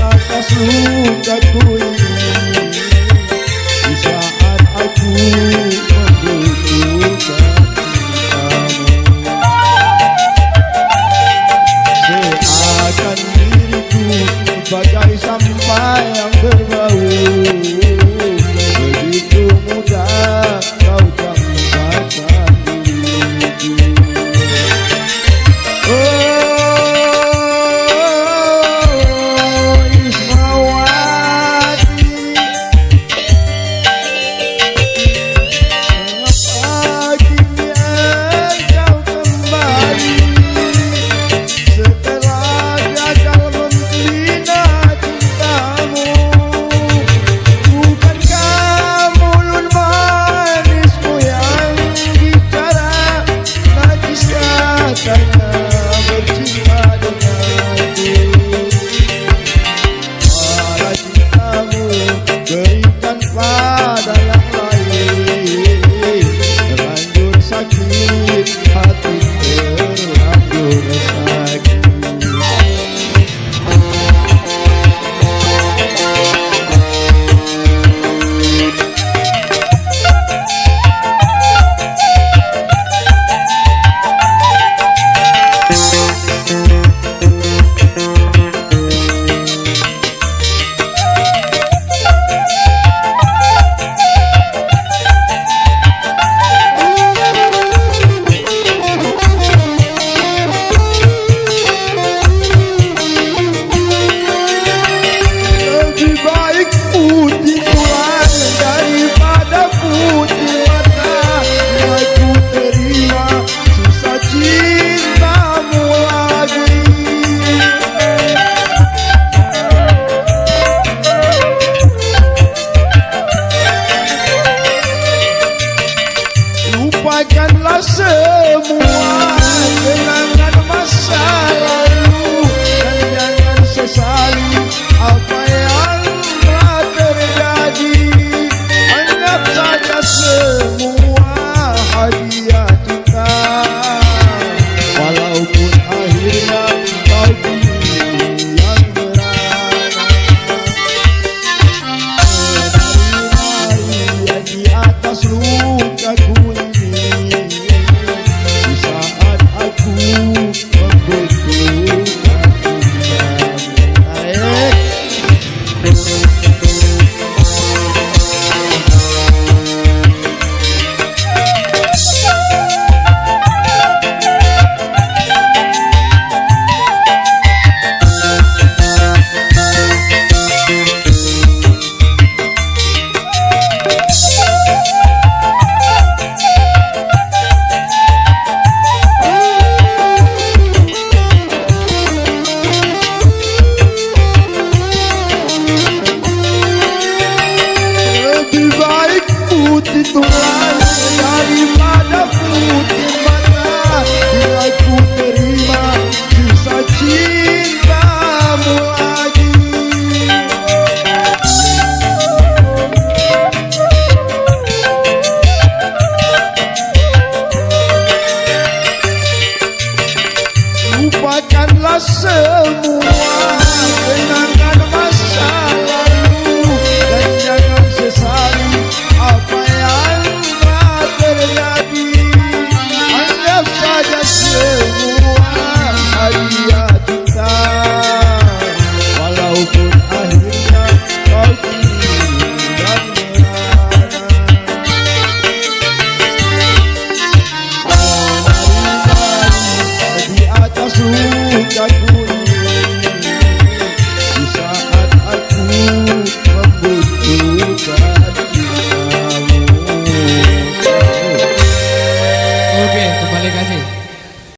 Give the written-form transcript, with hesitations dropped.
atas lukaku ini, di saat aku membutuhkan cintamu. Seakan diriku bagai sampah yang berbau, begitu mudah kau campakkan diriku. Lupakanlah semua kenangan masa lalu, dan jangan sesali apa yang telah terjadi. Anggap saja semua hadiah cinta, walaupun akhirnya kau pilih yang berana. Menari-nari di atas lukaku ini, di saat aku membutuhkan putih tulang daripada putih mata, bila ku terima sisa cintamu lagi. Lupakanlah semua kenangan masa lalu, dan jangan sesali apa yang telah terjadi. Anggap saja semua hadiah cinta, walaupun akhirnya kau tinggal merana. Menari-nari di atas